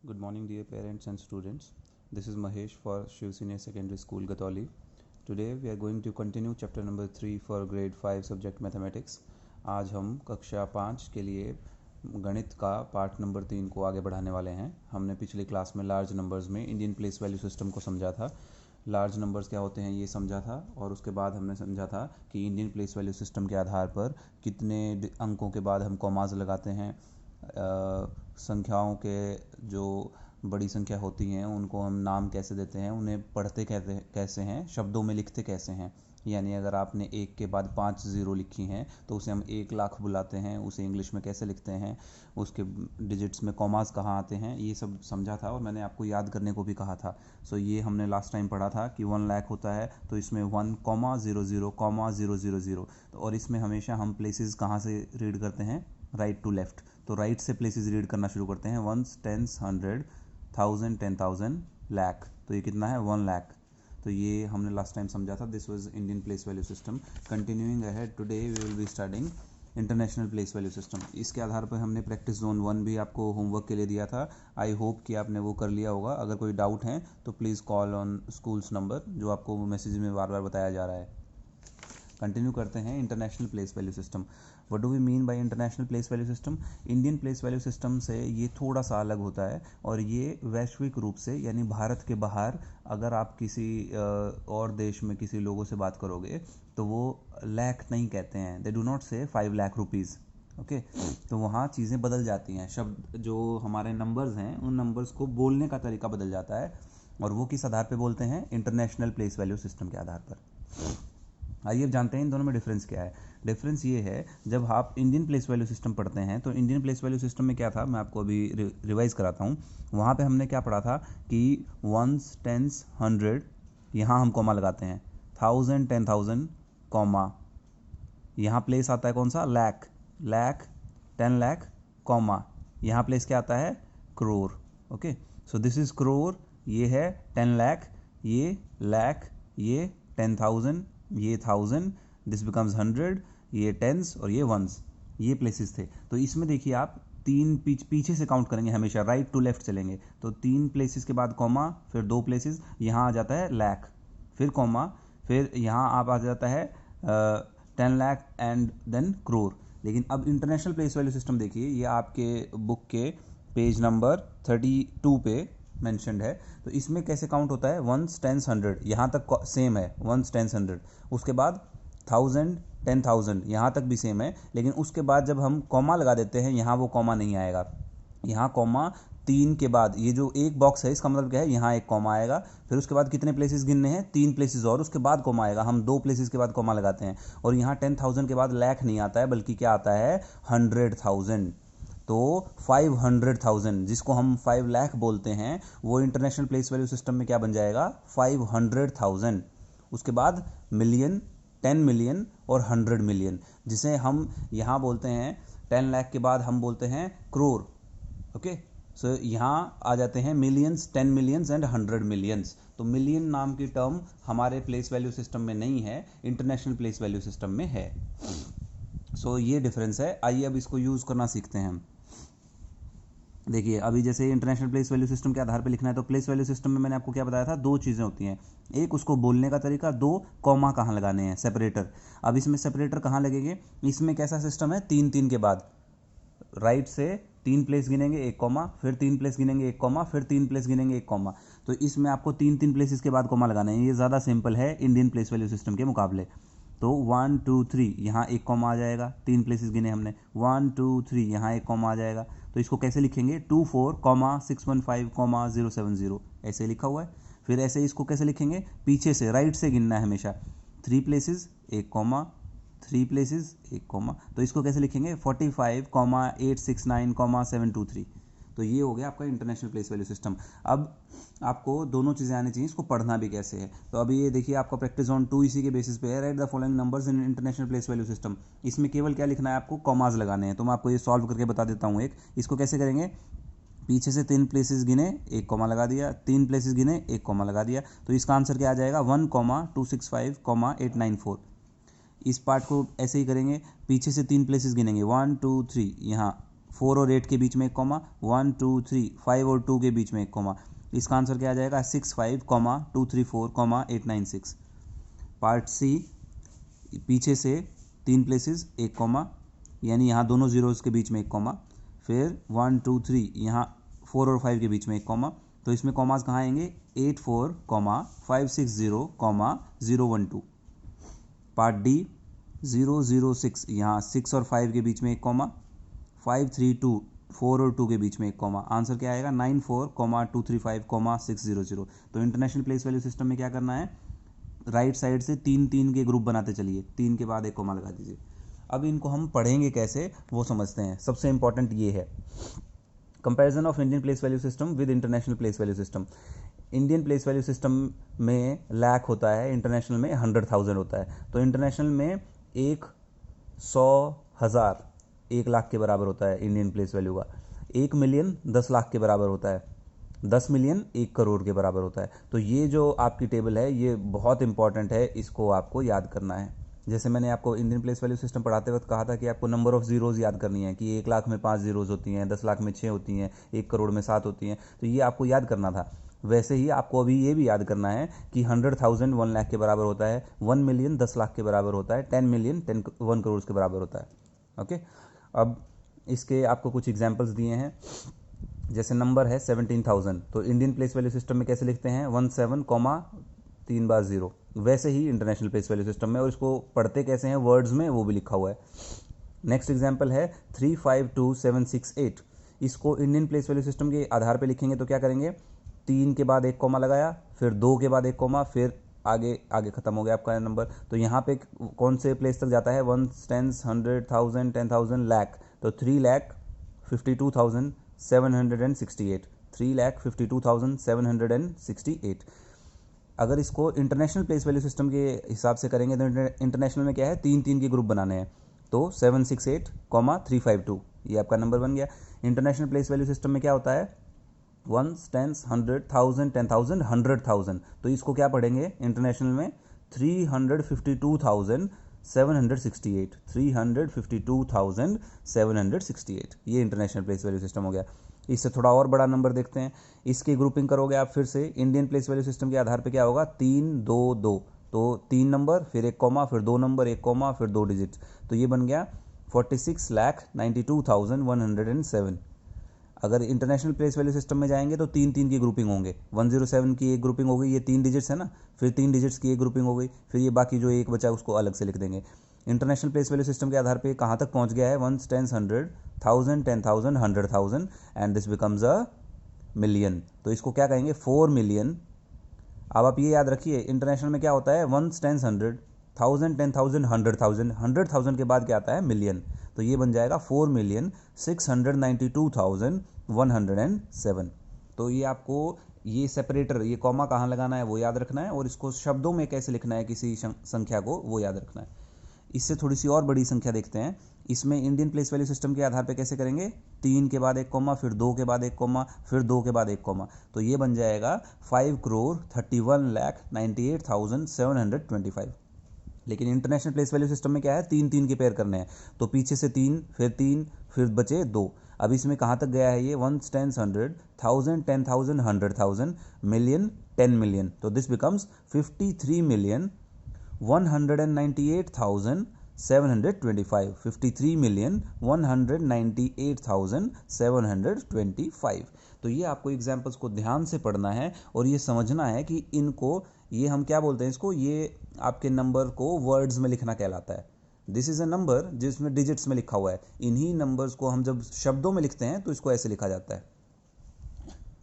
Good morning, dear parents and students. This is Mahesh for Shiv Senior Secondary School, Gatoli. Today we are going to continue chapter number 3 for grade 5 subject mathematics. आज हम कक्षा 5 के लिए गणित का part number 3 को आगे बढ़ाने वाले हैं. हमने पिछली क्लास में लार्ज नंबर्स में इंडियन प्लेस वैल्यू सिस्टम को समझा था. लार्ज नंबर्स क्या होते हैं ये समझा था, और उसके बाद हमने समझा था कि इंडियन प्लेस वैल्यू सिस्टम के आधार पर कितने अंकों के बाद हम कॉमाज लगाते हैं. संख्याओं के जो बड़ी संख्या होती हैं उनको हम नाम कैसे देते हैं, उन्हें पढ़ते कैसे हैं, शब्दों में लिखते कैसे हैं. यानी अगर आपने एक के बाद 5 ज़ीरो लिखी हैं तो उसे हम 1,00,000 बुलाते हैं. उसे इंग्लिश में कैसे लिखते हैं, उसके डिजिट्स में कॉमास कहाँ आते हैं, ये सब समझा था और मैंने आपको याद करने को भी कहा था. ये हमने लास्ट टाइम पढ़ा था कि 1,00,000 होता है तो इसमें 1,00,000,000. और इसमें हमेशा हम प्लेसेस कहाँ से रीड करते हैं, राइट टू लेफ्ट. तो राइट से प्लेसेस रीड करना शुरू करते हैं. 1s, 10s, 100, 1000, 10,000, lakh. तो ये कितना है, 1,00,000. तो ये हमने लास्ट टाइम समझा था. This was Indian place value system. Continuing ahead, today we will be starting international place value system. इसके आधार पर हमने प्रैक्टिस जोन 1 भी आपको होमवर्क के लिए दिया था. आई होप कि आपने वो कर लिया होगा. अगर कोई डाउट है तो please call on schools number जो आपको मैसेज में बार बार बताया जा रहा है. कंटिन्यू करते हैं. International place value system. What do we mean by international place value system? Indian place value system से ये थोड़ा सा अलग होता है, और ये वैश्विक रूप से यानी भारत के बाहर अगर आप किसी और देश में किसी लोगों से बात करोगे तो वो लाख नहीं कहते हैं. दे डू नॉट से 5,00,000 रुपीज़. ओके, तो वहाँ चीज़ें बदल जाती हैं. शब्द जो हमारे नंबर्स हैं उन नंबर्स को बोलने का तरीका बदल जाता है, और वो किस आधार पर बोलते हैं, इंटरनेशनल प्लेस वैल्यू सिस्टम के आधार पर. आइए अब जानते हैं इन दोनों में डिफरेंस क्या है. डिफरेंस ये है, जब आप इंडियन प्लेस वैल्यू सिस्टम पढ़ते हैं तो इंडियन प्लेस वैल्यू सिस्टम में क्या था, मैं आपको अभी रिवाइज कराता हूँ. वहाँ पे हमने क्या पढ़ा था कि 1s, 10s, 100 यहाँ हम कॉमा लगाते हैं. 1000, 10,000 कॉमा. यहाँ प्लेस आता है कौन सा, लाख. 10,00,000 कॉमा. यहाँ प्लेस क्या आता है, crore. Okay, so this is crore. ये है 10,00,000, ये लाख, ये 10,000, ये 1000, दिस बिकम्स 100, ये 10s और ये 1s. ये प्लेसेस थे. तो इसमें देखिए आप तीन पीछे से काउंट करेंगे, हमेशा राइट टू लेफ्ट चलेंगे. तो 3 प्लेसेस के बाद कॉमा, फिर 2 प्लेसेस, यहाँ आ जाता है लाख, फिर कॉमा, फिर यहाँ आप आ जाता है 10,00,000 एंड देन करोर. लेकिन अब इंटरनेशनल प्लेस वैल्यू सिस्टम देखिए, ये आपके बुक के पेज नंबर 32 पे मैंशनड है. तो इसमें कैसे काउंट होता है, 1s, 10s, 100 यहाँ तक सेम है. 1s, 10s, 100. उसके बाद 1000, 10,000 यहाँ तक भी सेम है. लेकिन उसके बाद जब हम कॉमा लगा देते हैं, यहाँ वो कॉमा नहीं आएगा. यहाँ कॉमा 3 के बाद, ये जो एक बॉक्स है इसका मतलब क्या है, यहाँ एक कॉमा आएगा. फिर उसके बाद कितने प्लेसेस गिनने हैं, 3 प्लेसेस, और उसके बाद कॉमा आएगा. हम 2 प्लेसेस के बाद कॉमा लगाते हैं. और यहाँ 10,000 के बाद लाख नहीं आता है, बल्कि क्या आता है, 100,000. तो 500,000 जिसको हम 5,00,000 बोलते हैं, वो इंटरनेशनल प्लेस वैल्यू सिस्टम में क्या बन जाएगा, 500,000. उसके बाद मिलियन, 10 मिलियन और 100 मिलियन, जिसे हम यहाँ बोलते हैं 10,00,000 के बाद हम बोलते हैं करोर. ओके, सो यहाँ आ जाते हैं मिलियंस, 10 मिलियंस एंड 100 मिलियंस. तो मिलियन नाम की टर्म हमारे प्लेस वैल्यू सिस्टम में नहीं है, इंटरनेशनल प्लेस वैल्यू सिस्टम में है. ये डिफरेंस है. आइए अब इसको यूज़ करना सीखते हैं हम. देखिए अभी जैसे इंटरनेशनल प्लेस वैल्यू सिस्टम के आधार पर लिखना है, तो प्लेस वैल्यू सिस्टम में मैंने आपको क्या बताया था, 2 चीज़ें होती हैं. एक उसको बोलने का तरीका, 2 कॉमा कहाँ लगाने हैं, सेपरेटर. अब इसमें सेपरेटर कहाँ लगेंगे, इसमें कैसा सिस्टम है, 3 के बाद राइट से 3 प्लेस गिनेंगे, 1 कॉमा, फिर 3 प्लेस गिनेंगे, 1 कॉमा, फिर 3 प्लेस गिनेंगे, 1 कॉमा. तो इसमें आपको 3 प्लेसेस के बाद कॉमा लगाना है. ये ज़्यादा सिंपल है इंडियन प्लेस वैल्यू सिस्टम के मुकाबले. तो 1 2 3 यहाँ 1 कॉमा आ जाएगा. 3 प्लेसेस गिने हमने, 1 2 3 यहाँ 1 कॉमा आ जाएगा. तो इसको कैसे लिखेंगे, 24,615,070 ऐसे लिखा हुआ है. फिर ऐसे इसको कैसे लिखेंगे, पीछे से राइट से गिनना है हमेशा. 3 प्लेसेस 1 कॉमा, 3 प्लेसेस 1 कॉमा. तो इसको कैसे लिखेंगे, 45,869,723. तो ये हो गया आपका इंटरनेशनल प्लेस वैल्यू सिस्टम. अब आपको दोनों चीज़ें आनी चाहिए, इसको पढ़ना भी कैसे है. तो अभी ये देखिए आपका प्रैक्टिस जोन 2 इसी के बेसिस पे है. Write the following numbers in international place value system. इसमें केवल क्या लिखना है, आपको कॉमाज लगाने हैं. तो मैं आपको ये सॉल्व करके बता देता हूँ. इसको कैसे करेंगे, पीछे से 3 प्लेसेस गिने, 1 कॉमा लगा दिया, 3 प्लेसेस गिने, 1 कॉमा लगा दिया. तो इसका आंसर क्या आ जाएगा, 1,265,894. इस पार्ट को ऐसे ही करेंगे, पीछे से 3 प्लेसेस गिनेंगे, 1 2 3 यहाँ 4 और 8 के बीच में एक कॉमा, 1 2 3 5 और 2 के बीच में एक कॉमा। इसका आंसर क्या आ जाएगा 6 5 2 3 4 8 9 6। पार्ट सी, पीछे से 3 प्लेसेस एक कॉमा, यानी यहाँ दोनों जीरोज़ के बीच में एक कॉमा, फिर 1 2 3 यहाँ 4 और 5 के बीच में एक कॉमा। तो इसमें कॉमास कहाँ आएंगे 8 4 5 6 0 0 1 2। पार्ट डी 0 0 6 यहाँ 6 और 5 के बीच में एक कॉमा, 5 3 2 4 और 2 के बीच में एक कॉमा। आंसर क्या आएगा 9 4 2 3 5 6 0 0। तो इंटरनेशनल प्लेस वैल्यू सिस्टम में क्या करना है, राइट साइड से 3 3 के ग्रुप बनाते चलिए, 3 के बाद एक कॉमा लगा दीजिए। अब इनको हम पढ़ेंगे कैसे वो समझते हैं। सबसे इंपॉर्टेंट ये है comparison of Indian place value system with international place value system. Indian place value system में लाख होता है, इंटरनेशनल में 100,000 होता है। तो इंटरनेशनल में 1 100 1000 1 लाख के बराबर होता है इंडियन प्लेस वैल्यू का। 1 मिलियन 10 लाख के बराबर होता है, 10 मिलियन 1 करोड़ के बराबर होता है। तो ये जो आपकी टेबल है ये बहुत इंपॉर्टेंट है, इसको आपको याद करना है। जैसे मैंने आपको इंडियन प्लेस वैल्यू सिस्टम पढ़ाते वक्त कहा था कि आपको नंबर ऑफ जीरोज़ याद करनी है, कि 1 लाख में 5 जीरोज़ होती हैं, 10 लाख में 6 होती हैं, 1 करोड़ में 7 होती हैं। तो ये आपको याद करना था। वैसे ही आपको अभी ये भी याद करना है कि 100,000 1 लाख के बराबर होता है, 1 मिलियन 10 लाख के बराबर होता है, 10 मिलियन 1 करोड़ के बराबर होता है। ओके, अब इसके आपको कुछ एग्जाम्पल्स दिए हैं। जैसे नंबर है 17,000, तो इंडियन प्लेस वैल्यू सिस्टम में कैसे लिखते हैं 17 3 बार 0। वैसे ही इंटरनेशनल प्लेस वैल्यू सिस्टम में, और इसको पढ़ते कैसे हैं वर्ड्स में वो भी लिखा हुआ है। नेक्स्ट एग्जांपल है 352768। इसको इंडियन प्लेस वैल्यू सिस्टम के आधार पे लिखेंगे तो क्या करेंगे, 3 के बाद एक कॉमा लगाया, फिर 2 के बाद एक कॉमा, फिर आगे आगे खत्म हो गया आपका नंबर। तो यहाँ पे कौन से प्लेस तक जाता है 1 10 100,000 10,000 लाख। तो 3,52,768 3,52,768। अगर इसको इंटरनेशनल प्लेस वैल्यू सिस्टम के हिसाब से करेंगे तो इंटरनेशनल में क्या है 3 3 के ग्रुप बनाने हैं। तो 768 352 ये आपका नंबर बन गया। इंटरनेशनल प्लेस वैल्यू सिस्टम में क्या होता है 1 10 100,000 10,000 100,000। तो इसको क्या पढ़ेंगे इंटरनेशनल में 352,768 352,768। ये इंटरनेशनल प्लेस वैल्यू सिस्टम हो गया। इससे थोड़ा और बड़ा नंबर देखते हैं। इसकी ग्रुपिंग करोगे आप फिर से इंडियन प्लेस वैल्यू सिस्टम के आधार पे क्या होगा 3 2 2। तो 3 नंबर फिर एक कॉमा, फिर 2 नंबर एक कॉमा, फिर 2 डिजिट। तो ये बन गया 46,92,107। अगर इंटरनेशनल प्लेस वैल्यू सिस्टम में जाएंगे तो 3 3 की ग्रुपिंग होंगे। 107 की एक ग्रुपिंग हो गई, ये 3 डिजिट्स है ना, फिर 3 डिजिट्स की एक ग्रुपिंग हो गई, फिर ये बाकी जो एक बचा उसको अलग से लिख देंगे। इंटरनेशनल प्लेस वैल्यू सिस्टम के आधार पे कहाँ तक पहुँच गया है 1 10 100,000 10,000 100,000 and this becomes a million. तो इसको क्या कहेंगे 4 मिलियन। अब आप ये याद रखिए इंटरनेशनल में क्या होता है 1 10 100,000 10,000 100,000 100,000 के बाद क्या आता है मिलियन। तो ये बन जाएगा 4,692,107। तो ये आपको ये सेपरेटर, ये कॉमा कहाँ लगाना है वो याद रखना है, और इसको शब्दों में कैसे लिखना है किसी संख्या को वो याद रखना है। इससे थोड़ी सी और बड़ी संख्या देखते हैं। इसमें इंडियन प्लेस वैल्यू सिस्टम के आधार पे कैसे करेंगे 3 के बाद एक कॉमा, फिर 2 के बाद एक कॉमा, फिर 2 के बाद एक कॉमा। तो ये बन जाएगा 5,31,98,725। लेकिन इंटरनेशनल प्लेस वैल्यू सिस्टम में क्या है 3 3 के पेयर करने हैं। तो पीछे से 3 फिर बचे 2। अब इसमें कहाँ तक गया है ये 1 10 100,000 10,000 100,000 मिलियन 10 मिलियन। तो दिस बिकम्स 53,198,725 53,198,725। तो ये आपको एग्जाम्पल्स को ध्यान से पढ़ना है और ये समझना है कि इनको, ये हम क्या बोलते हैं इसको, ये आपके नंबर को वर्ड्स में लिखना कहलाता है। दिस इज़ अ नंबर जिसमें डिजिट्स में लिखा हुआ है। इन्हीं नंबर्स को हम जब शब्दों में लिखते हैं तो इसको ऐसे लिखा जाता है।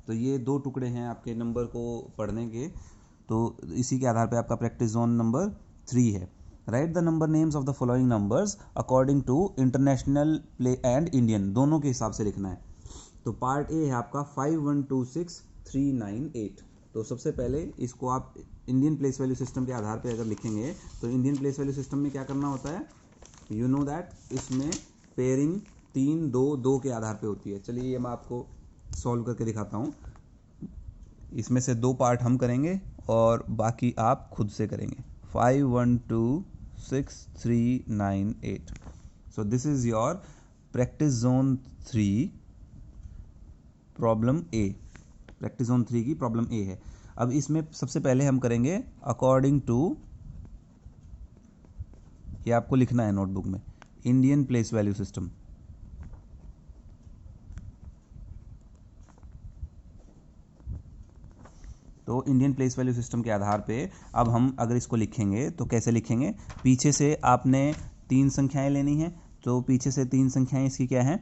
तो ये 2 टुकड़े हैं आपके नंबर को पढ़ने के। तो इसी के आधार पे आपका प्रैक्टिस जोन नंबर 3 है। Write the number names of the following numbers according to international place and Indian, दोनों के हिसाब से लिखना है। तो पार्ट ए है आपका 5126,398। तो सबसे पहले इसको आप इंडियन प्लेस वैल्यू सिस्टम के आधार पे अगर लिखेंगे तो इंडियन प्लेस वैल्यू सिस्टम में क्या करना होता है, यू नो दैट इसमें पेयरिंग 3 2 2 के आधार पे होती है। चलिए ये मैं आपको सॉल्व करके दिखाता हूँ। इसमें से 2 पार्ट हम करेंगे और बाकी आप खुद से करेंगे। 5126,398। So this is your practice zone 3 problem A, practice zone 3 की प्रॉब्लम ए है। अब इसमें सबसे पहले हम करेंगे अकॉर्डिंग टू, ये आपको लिखना है नोटबुक में, इंडियन प्लेस वैल्यू सिस्टम। तो इंडियन प्लेस वैल्यू सिस्टम के आधार पे अब हम अगर इसको लिखेंगे तो कैसे लिखेंगे, पीछे से आपने 3 संख्याएं लेनी हैं, तो पीछे से 3 संख्याएं इसकी क्या है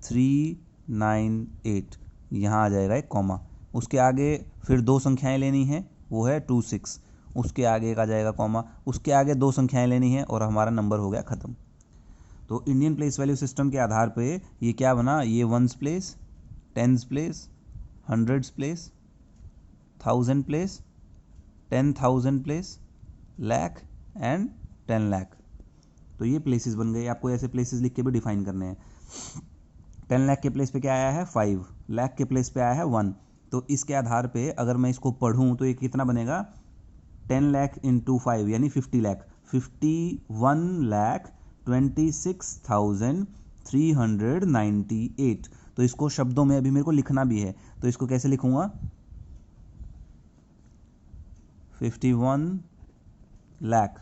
3, 9, 8, यहाँ आ जाएगा एक कॉमा। उसके आगे फिर 2 संख्याएं लेनी हैं, वो है 2, 6, उसके आगे एक आ जाएगा कॉमा, उसके आगे 2 संख्याएं लेनी है और हमारा नंबर हो गया ख़त्म। तो इंडियन प्लेस वैल्यू सिस्टम के आधार पे ये क्या बना, ये 1s place, 10s place, 100s place, 1000 place, 10,000 place, lakh and 10 lakh. तो ये प्लेसेस बन गए। आपको ऐसे प्लेसेस लिख के भी डिफाइन करने हैं। 10 लाख के प्लेस पे क्या आया है 5, लाख के प्लेस पे आया है 1। तो इसके आधार पे अगर मैं इसको पढ़ूं तो ये कितना बनेगा 10 लाख इंटू 5 यानी 50 लाख, 51,26,398। तो इसको शब्दों में अभी मेरे को लिखना भी है, तो इसको कैसे लिखूंगा 51 लाख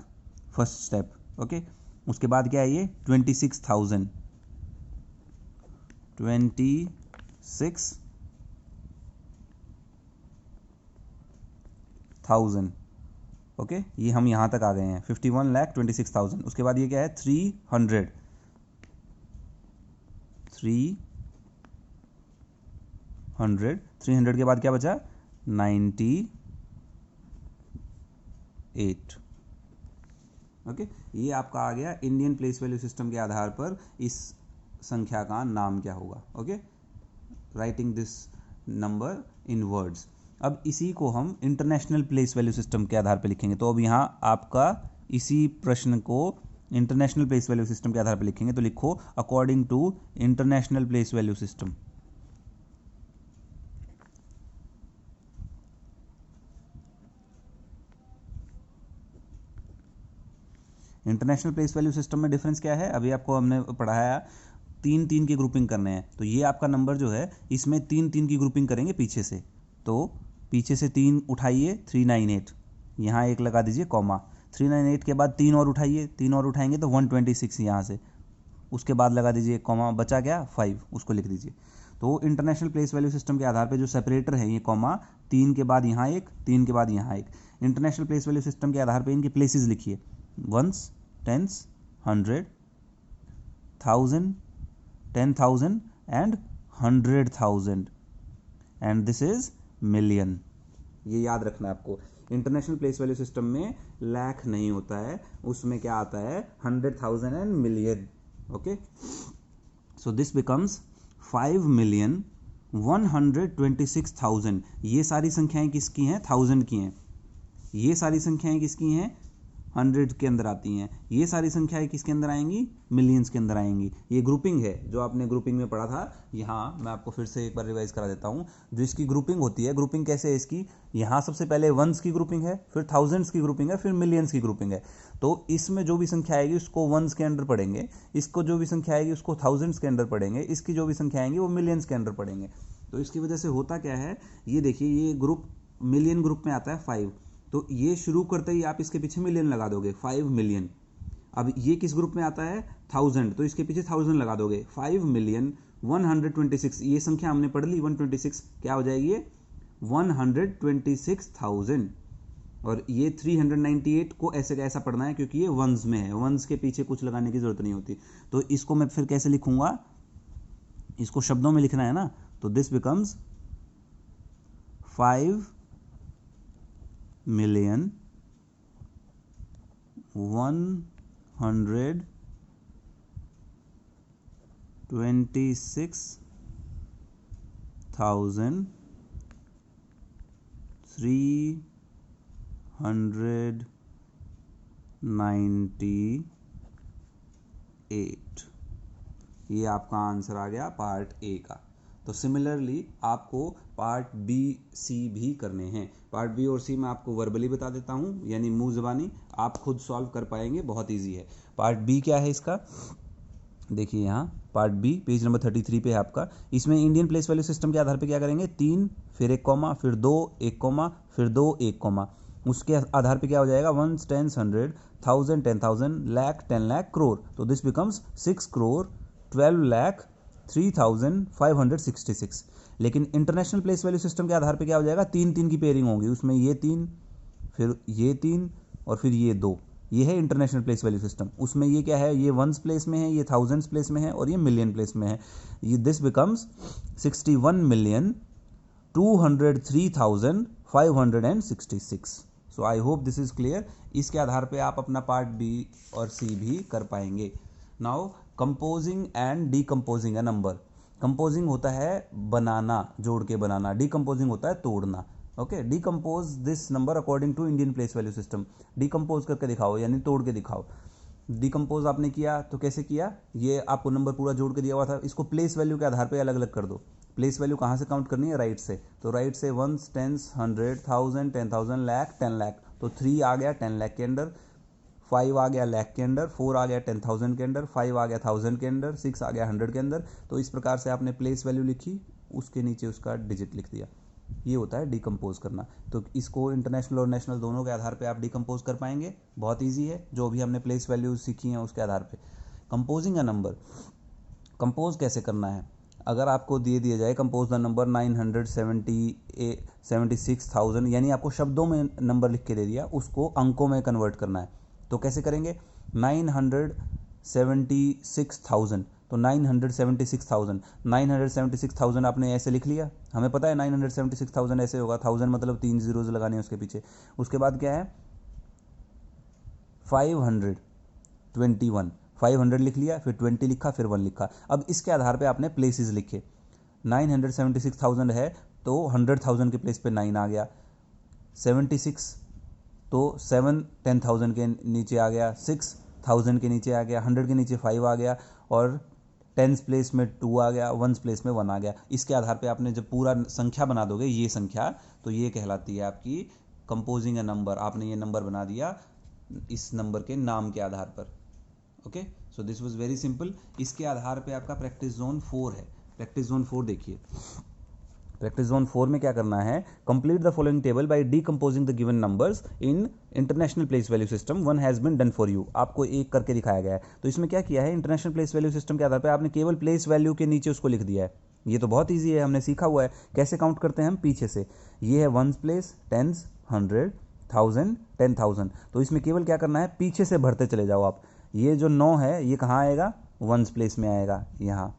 फर्स्ट स्टेप, ओके। उसके बाद क्या है ये 26,000, ओके। ये हम यहाँ तक आ गए हैं 51,26,000। उसके बाद ये क्या है 300 के बाद क्या बचा 98, ओके। ये आपका आ गया इंडियन प्लेस वैल्यू सिस्टम के आधार पर इस संख्या का नाम क्या होगा, okay. Writing this number in words. अब इसी को हम इंटरनेशनल प्लेस वैल्यू सिस्टम के आधार पर लिखेंगे। तो अब यहाँ आपका इसी प्रश्न को इंटरनेशनल प्लेस वैल्यू सिस्टम के आधार पर लिखेंगे। तो लिखो according to international place value system. International place value system में डिफरेंस क्या है, अभी आपको हमने पढ़ाया 3-3 की ग्रुपिंग करने हैं। तो ये आपका नंबर जो है इसमें 3-3 की ग्रुपिंग करेंगे पीछे से। तो पीछे से 3 उठाइए 398, यहाँ एक लगा दीजिए कॉमा, 398 के बाद 3 और उठाइए, 3 और उठाएंगे तो 126 यहाँ से, उसके बाद लगा दीजिए कॉमा, बचा क्या 5, उसको लिख दीजिए। तो इंटरनेशनल प्लेस वैल्यू सिस्टम के आधार पे जो सेपरेटर है ये कॉमा, 3 के बाद यहाँ एक, 3 के बाद यहाँ एक। इंटरनेशनल प्लेस वैल्यू सिस्टम के आधार पे इनके प्लेसेस लिखिए 1s, 10s, 100, 1000, 10,000 and 100,000 and this is million. ये याद रखना है आपको। इंटरनेशनल प्लेस वैल्यू सिस्टम में लाख नहीं होता है, उसमें क्या आता है 100,000 and million, okay. So this becomes 5,126,000। ये सारी संख्याएं किसकी हैं 1000 की हैं, ये सारी संख्याएं किसकी हैं 100 के अंदर आती हैं, ये सारी संख्याएं किसके अंदर आएंगी मिलियंस के अंदर आएंगी। ये ग्रुपिंग है जो आपने ग्रुपिंग में पढ़ा था। यहाँ मैं आपको फिर से एक बार रिवाइज करा देता हूँ। जो इसकी ग्रुपिंग होती है, ग्रुपिंग कैसे है इसकी, यहाँ सबसे पहले 1s की ग्रुपिंग है, फिर 1000s की ग्रुपिंग है, फिर मिलियंस की ग्रुपिंग है। तो इसमें जो भी संख्या आएगी उसको 1s के अंडर पढ़ेंगे, इसको जो भी संख्या आएगी उसको 1000s के अंडर पढ़ेंगे, इसकी जो भी संख्या आएंगी वो मिलियंस के अंडर पढ़ेंगे। तो इसकी वजह से होता क्या है, ये देखिए ये ग्रुप मिलियन ग्रुप में आता है 5, तो ये शुरू करते ही आप इसके पीछे मिलियन लगा दोगे 5 मिलियन। अब ये किस ग्रुप में आता है 1000, तो इसके पीछे 1000 लगा दोगे 5,126,000। ये संख्या हमने पढ़ ली 126, क्या हो जाएगी ये 126,000। और ये 398 को ऐसे कैसा पढ़ना है क्योंकि ये वंस में है, वंस के पीछे कुछ लगाने की जरूरत नहीं होती। तो इसको मैं फिर कैसे लिखूंगा, इसको शब्दों में लिखना है ना। तो दिस बिकम्स 126,398। ये आपका आंसर आ गया पार्ट ए का। तो सिमिलरली आपको पार्ट बी सी भी करने हैं। पार्ट बी और सी मैं आपको वर्बली बता देता हूँ, यानी मुंह ज़बानी, आप खुद सॉल्व कर पाएंगे, बहुत इजी है। पार्ट बी क्या है इसका, देखिए यहाँ पार्ट बी पेज नंबर 33 पे है आपका। इसमें इंडियन प्लेस वैल्यू सिस्टम के आधार पे क्या करेंगे, 3 फिर 1 कॉमा फिर 2 1 कॉमा फिर 2 1 कॉमा, उसके आधार पे क्या हो जाएगा, 1 10 100 1000 10,000 लाख 10 लाख करोड़। तो दिस बिकम्स 6 करोड़ 12 लाख 3,566। लेकिन इंटरनेशनल प्लेस वैल्यू सिस्टम के आधार पे क्या हो जाएगा, 3 3 की पेयरिंग होगी, उसमें ये 3 फिर ये 3 और फिर ये 2। ये है इंटरनेशनल प्लेस वैल्यू सिस्टम। उसमें ये क्या है, ये वंस प्लेस में है, ये थाउजेंड्स प्लेस में है और ये मिलियन प्लेस में है। ये this becomes 61,203,566। So I hope this is clear. इसके आधार पे आप अपना पार्ट बी और सी भी कर पाएंगे। Now composing and decomposing a number. Composing होता है बनाना, जोड़ के बनाना। डीकंपोजिंग होता है तोड़ना। Okay, decompose this number according to Indian place value system. Decompose करके दिखाओ, यानी तोड़ के दिखाओ। डीकम्पोज आपने किया तो कैसे किया, ये आपको नंबर पूरा जोड़ के दिया हुआ था, इसको प्लेस वैल्यू के आधार पे अलग अलग कर दो। प्लेस वैल्यू कहाँ से काउंट करनी है, राइट से। तो राइट से 1 10 100 1000 10,000 लाख 10 लाख। तो 3 आ गया 10 लाख के अंदर, 5 आ गया लाख के अंदर, 4 आ गया 10,000 के अंदर, 5 आ गया 1000 के अंदर, 6 आ गया 100 के अंदर। तो इस प्रकार से आपने प्लेस वैल्यू लिखी, उसके नीचे उसका डिजिट लिख दिया। ये होता है डीकम्पोज करना। तो इसको इंटरनेशनल और नेशनल दोनों के आधार पे आप डीकम्पोज कर पाएंगे। बहुत इजी है, जो भी हमने प्लेस वैल्यूज सीखी हैं उसके आधार पे। कंपोजिंग अ नंबर, कंपोज कैसे करना है। अगर आपको दिया जाए कंपोज द नंबर 976,000, यानी आपको शब्दों में नंबर लिख के दे दिया, उसको अंकों में कन्वर्ट करना है। तो कैसे करेंगे, 976,000, तो 976,000 आपने ऐसे लिख लिया। हमें पता है 976,000 ऐसे होगा, 1000 मतलब 3 जीरोज लगाने हैं उसके पीछे। उसके बाद क्या है, 521, 500 लिख लिया, फिर 20 लिखा, फिर 1 लिखा। अब इसके आधार पे आपने प्लेसेस लिखे। 976,000 है तो 100,000 के प्लेस पे 9 आ गया। 76 तो 7 10,000 के नीचे आ गया, 6,000 के नीचे आ गया, 100 के नीचे 5 आ गया और 10 प्लेस में 2 आ गया, 1 प्लेस में 1 आ गया। इसके आधार पे आपने जब पूरा संख्या बना दोगे, ये संख्या, तो ये कहलाती है आपकी कंपोजिंग अ नंबर। आपने ये नंबर बना दिया इस नंबर के नाम के आधार पर। Okay, so this was very simple. इसके आधार पे आपका प्रैक्टिस जोन 4 है। प्रैक्टिस जोन 4 देखिए। प्रैक्टिस जोन 4 में क्या करना है, complete the following table by decomposing the given numbers in international place value system, one has been done for you. आपको एक करके दिखाया गया है। तो इसमें क्या किया है, इंटरनेशनल प्लेस वैल्यू सिस्टम के आधार पर आपने केवल प्लेस वैल्यू के नीचे उसको लिख दिया है। ये तो बहुत ईजी है, हमने सीखा हुआ है। कैसे काउंट करते हैं हम, पीछे से। ये है 1 प्लेस, 10 100 1000 10,000। तो इसमें केवल क्या करना है, पीछे से भरते चले जाओ आप। ये जो 9 है ये कहाँ आएगा, 1 प्लेस में आएगा यहाँ।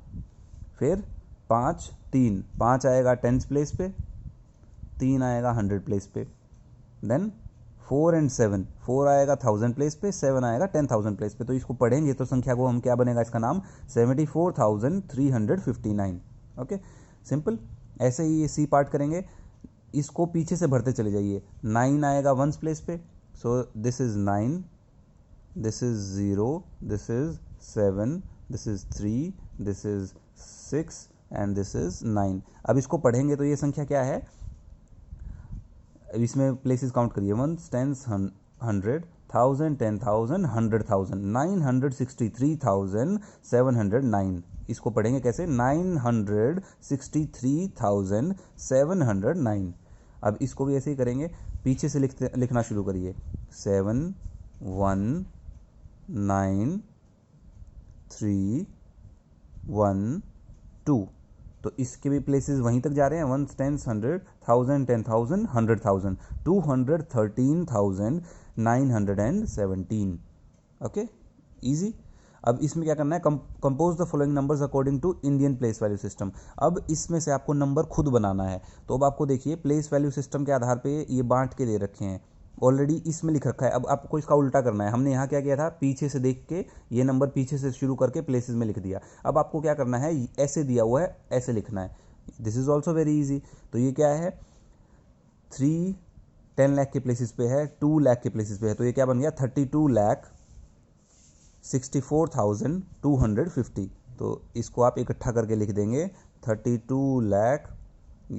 फिर 5 3 5 आएगा 10 प्लेस पे, 3 आएगा 100 प्लेस पे। देन 4 एंड 7, 4 आएगा 1000 प्लेस पे, 7 आएगा 10,000 प्लेस पे। तो इसको पढ़ेंगे तो संख्या को हम क्या बनेगा, इसका नाम 74,359। Okay, simple. ऐसे ही ये सी पार्ट करेंगे, इसको पीछे से भरते चले जाइए। 9 आएगा 1 प्लेस पे, so this is 9, this is 0, this is 7, this is 3, this is 6 and this is 9। अब इसको पढ़ेंगे तो ये संख्या क्या है, अब इसमें प्लेसेस काउंट करिए। 1 10 100 1000 10,000 100,000 963,709। इसको पढ़ेंगे कैसे, 963,709। अब इसको भी ऐसे ही करेंगे, पीछे से लिखना शुरू करिए। 7 1 9 3 1 2। तो इसके भी प्लेसेस वहीं तक जा रहे हैं। 1 10 100 1000 10,000 100,000 213,917। Okay, easy. अब इसमें क्या करना है, compose the following numbers according to Indian place value system. अब इसमें से आपको नंबर खुद बनाना है। तो अब आपको देखिए, प्लेस वैल्यू सिस्टम के आधार पे ये बांट के दे रखे हैं, ऑलरेडी इसमें लिख रखा है। अब आपको इसका उल्टा करना है। हमने यहाँ क्या किया था, पीछे से देख के ये नंबर पीछे से शुरू करके प्लेसेस में लिख दिया। अब आपको क्या करना है, ऐसे दिया हुआ है, ऐसे लिखना है। This is also very easy. तो ये क्या है, 3 10 लाख के प्लेसेस पे है, 2 लाख के प्लेसेस पे है। तो ये क्या बन गया, 32,64,250। तो इसको आप इकट्ठा करके लिख देंगे, 32 लाख।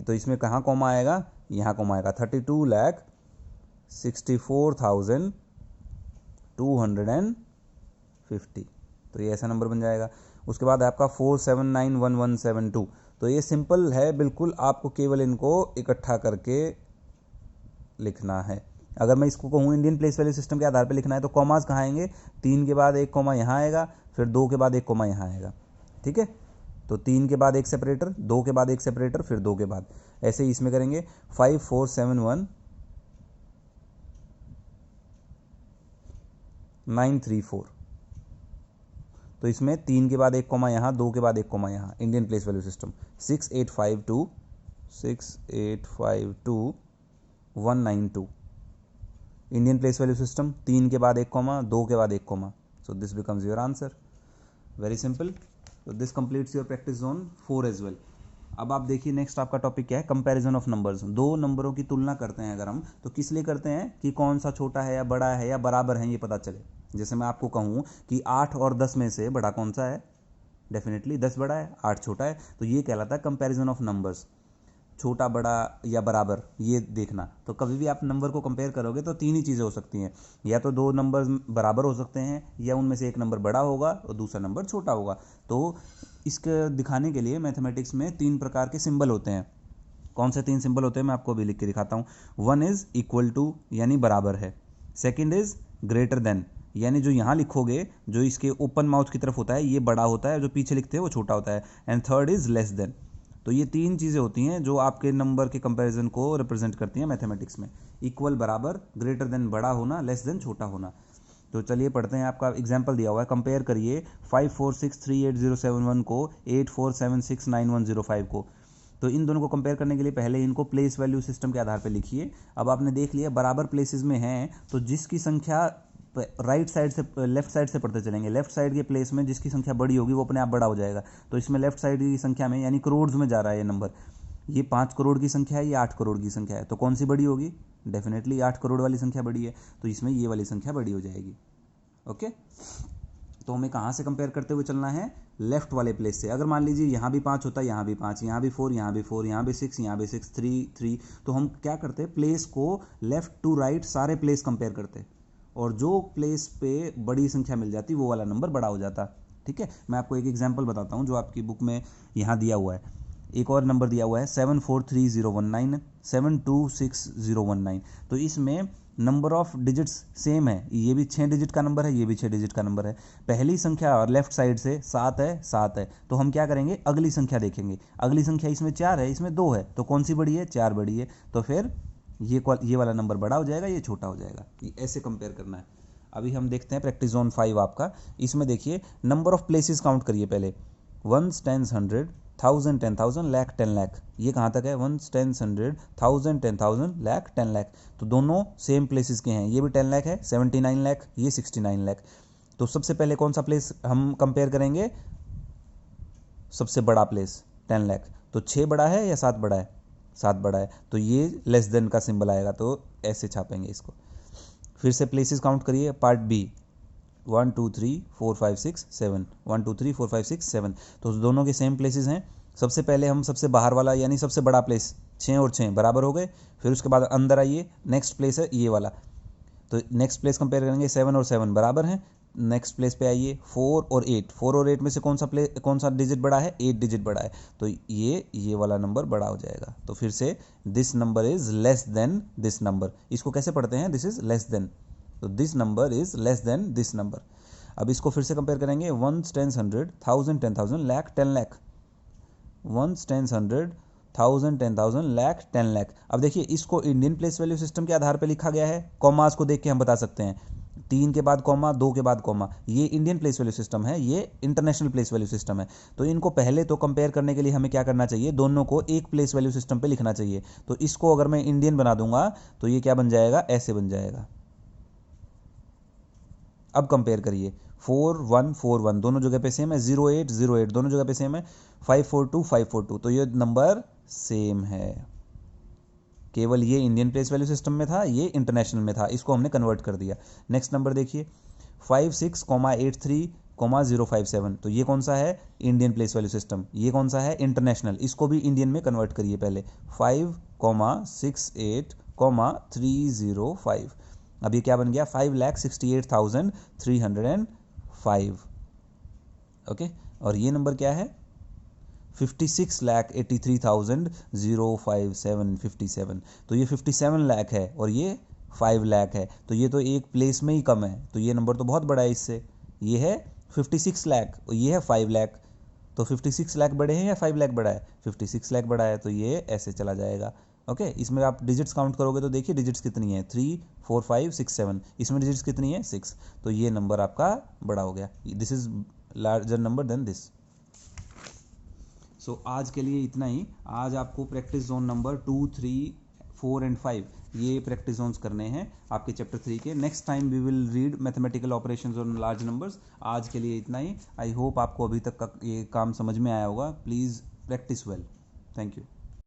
तो इसमें कहाँ कॉमा आएगा, यहाँ कॉमा आएगा। 32,64,250। तो ये ऐसा नंबर बन जाएगा। उसके बाद आपका 4791172। तो ये सिंपल है बिल्कुल, आपको केवल इनको इकट्ठा करके लिखना है। अगर मैं इसको कहूँ इंडियन प्लेस वैल्यू सिस्टम के आधार पर लिखना है तो कॉमास कहाँ आएंगे, 3 के बाद एक कॉमा यहाँ आएगा, फिर 2 के बाद एक कॉमा यहाँ आएगा, ठीक है। तो 3 के बाद एक सेपरेटर, 2 के बाद एक सेपरेटर, फिर 2 के बाद, ऐसे ही इसमें करेंगे 5471934। तो इसमें 3 के बाद एक कॉमा यहाँ, 2 के बाद एक कॉमा यहाँ, Indian place value system 6852192 Indian place value system, 3 के बाद एक कॉमा, 2 के बाद एक comma. So this becomes your answer, very simple. तो this completes your practice zone 4 as well. अब आप देखिए नेक्स्ट आपका टॉपिक क्या है, कंपैरिजन ऑफ नंबर्स। दो नंबरों की तुलना करते हैं अगर हम, तो किस लिए करते हैं कि कौन सा छोटा है या बड़ा है या बराबर है ये पता चले। जैसे मैं आपको कहूँ कि 8 और 10 में से बड़ा कौन सा है, डेफिनेटली 10 बड़ा है, 8 छोटा है। तो ये कहलाता है कंपैरिजन ऑफ नंबर्स, छोटा बड़ा या बराबर ये देखना। तो कभी भी आप नंबर को कंपेयर करोगे तो 3 ही चीज़ें हो सकती हैं, या तो 2 नंबर बराबर हो सकते हैं, या उनमें से एक नंबर बड़ा होगा और दूसरा नंबर छोटा होगा। तो इसके दिखाने के लिए मैथमेटिक्स में 3 प्रकार के सिंबल होते हैं। कौन से 3 सिंबल होते हैं मैं आपको अभी लिख के दिखाता हूँ। 1 इज़ इक्वल टू यानी बराबर है, सेकेंड इज़ ग्रेटर देन यानी जो यहाँ लिखोगे जो इसके ओपन माउथ की तरफ होता है ये बड़ा होता है, जो पीछे लिखते हैं वो छोटा होता है, and third is less than. तो ये 3 चीज़ें होती हैं जो आपके नंबर के कंपैरिजन को रिप्रेजेंट करती हैं मैथमेटिक्स में। इक्वल बराबर, ग्रेटर देन बड़ा होना, लेस देन छोटा होना। तो चलिए पढ़ते हैं, आपका एग्जाम्पल दिया हुआ है, कंपेयर करिए 5463807 को 84769105 को। तो इन दोनों को कंपेयर करने के लिए पहले इनको प्लेस वैल्यू सिस्टम के आधार पर लिखिए। अब आपने देख लिया बराबर प्लेसेस में हैं, तो जिसकी संख्या राइट साइड से लेफ्ट साइड से पढ़ते चलेंगे, लेफ्ट साइड के प्लेस में जिसकी संख्या बड़ी होगी वो अपने आप बड़ा हो जाएगा। तो इसमें लेफ्ट साइड की संख्या में यानी करोड़ में जा रहा है ये नंबर, ये 5 करोड़ की संख्या है, ये 8 करोड़ की संख्या है, तो कौन सी बड़ी होगी, डेफिनेटली 8 करोड़ वाली संख्या बड़ी है, तो इसमें ये वाली संख्या बड़ी हो जाएगी। ओके, तो हमें कहाँ से कंपेयर करते हुए चलना है, लेफ्ट वाले प्लेस से। अगर मान लीजिए यहाँ भी 5 होता है, यहाँ भी 5, यहाँ भी 4, यहाँ भी 4, यहाँ भी 6, यहाँ भी 6, 3, 3, तो हम क्या करते हैं, प्लेस को लेफ्ट टू राइट सारे प्लेस कंपेयर करते, और जो प्लेस पे बड़ी संख्या मिल जाती वो वाला नंबर बड़ा हो जाता। ठीक है, मैं आपको एक एग्जांपल बताता हूँ जो आपकी बुक में यहाँ दिया हुआ है। एक और नंबर दिया हुआ है 743019 726019। तो इसमें नंबर ऑफ डिजिट्स सेम है, ये भी 6 डिजिट का नंबर है, ये भी 6 डिजिट का नंबर है। पहली संख्या और लेफ्ट साइड से 7 है, 7 है, तो हम क्या करेंगे, अगली संख्या देखेंगे। अगली संख्या इसमें 4 है, इसमें 2 है, तो कौन सी बड़ी है, 4 बड़ी है, तो फिर ये वाला नंबर बड़ा हो जाएगा, ये छोटा हो जाएगा। ये ऐसे कंपेयर करना है। अभी हम देखते हैं प्रैक्टिस जोन 5 आपका। इसमें देखिए नंबर ऑफ प्लेसेस काउंट करिए पहले, 1 10 100 1000 10,000 लाख 10 लाख, ये कहाँ तक है, 1 10 100 1000 10,000 लाख 10 लाख। तो दोनों सेम प्लेसेस के हैं, ये भी 10 लाख है, 79 लाख, ये 69 लाख। तो सबसे पहले कौन सा प्लेस हम कंपेयर करेंगे, सबसे बड़ा प्लेस 10 लाख। तो 6 बड़ा है या 7 बड़ा है, 7 बड़ा है, तो ये लेस देन का सिंबल आएगा, तो ऐसे छापेंगे इसको। फिर से प्लेसेस काउंट करिए, पार्ट बी 1 2 3 4 5 6 7 1 2 3 4 5 6 7। तो दोनों के सेम प्लेसेस हैं। सबसे पहले हम सबसे बाहर वाला यानी सबसे बड़ा प्लेस, 6 और 6 बराबर हो गए। फिर उसके बाद अंदर आइए, नेक्स्ट प्लेस है ये वाला, तो नेक्स्ट प्लेस कंपेयर करेंगे, 7 और 7 बराबर हैं। नेक्स्ट प्लेस पे आइए, 4 और 8, 4 और 8 में से कौन सा डिजिट बड़ा है, 8 डिजिट बड़ा है, तो ये वाला नंबर बड़ा हो जाएगा। तो फिर से this number is less than this number, इसको कैसे पढ़ते हैं, दिस इज लेस देन, तो this number is less than this number. अब इसको फिर से कंपेयर करेंगे, 1 10 100 1000 10,000 लाख 10 लाख, 1 10 100 1000 10,000 लाख 10 लाख। अब देखिए इसको इंडियन प्लेस वैल्यू सिस्टम के आधार पर लिखा गया है, कॉमास को देख के हम बता सकते हैं, 3 के बाद कॉमा, 2 के बाद कॉमा, ये इंडियन प्लेस वैल्यू सिस्टम है, ये इंटरनेशनल प्लेस वैल्यू सिस्टम है। तो इनको पहले तो कंपेयर करने के लिए हमें क्या करना चाहिए, दोनों को एक प्लेस वैल्यू सिस्टम पे लिखना चाहिए। तो इसको अगर मैं इंडियन बना दूंगा तो ये क्या बन जाएगा, ऐसे बन जाएगा। अब कंपेयर करिए, 4 1 4 1 दोनों जगह पे सेम है, 0 8 0 8 दोनों जगह पे सेम है, 5 4 2 5 4 2, तो ये नंबर सेम है। केवल ये इंडियन प्लेस वैल्यू सिस्टम में था, ये इंटरनेशनल में था, इसको हमने कन्वर्ट कर दिया। नेक्स्ट नंबर देखिए 56,83,057, तो ये कौन सा है, इंडियन प्लेस वैल्यू सिस्टम, ये कौन सा है, इंटरनेशनल, इसको भी इंडियन में कन्वर्ट करिए पहले, 5,68,305। अब ये क्या बन गया, 5,68,305। ओके, और ये नंबर क्या है 56,83,057 तो ये 57 लाख है और ये 5 लाख है, तो ये तो एक प्लेस में ही कम है, तो ये नंबर तो बहुत बड़ा है इससे। ये है 56 लाख और ये है 5 लाख, तो 56 लाख बड़े हैं या 5 लाख बड़ा है? 56 लाख बड़ा है, तो ये ऐसे चला जाएगा। ओके, इसमें आप डिजिट्स काउंट करोगे तो देखिए डिजिट्स कितनी है 3 4 5 6 7, इसमें डिजिट्स कितनी है 6, तो ये नंबर आपका बड़ा हो गया। This is larger number than this. So आज के लिए इतना ही। आज आपको प्रैक्टिस जोन नंबर 2 3 4 एंड 5 ये प्रैक्टिस जोन्स करने हैं आपके चैप्टर 3 के। Next time we will read mathematical operations on large numbers. आज के लिए इतना ही। आई होप आपको अभी तक का ये काम समझ में आया होगा। Please practice well. Thank you.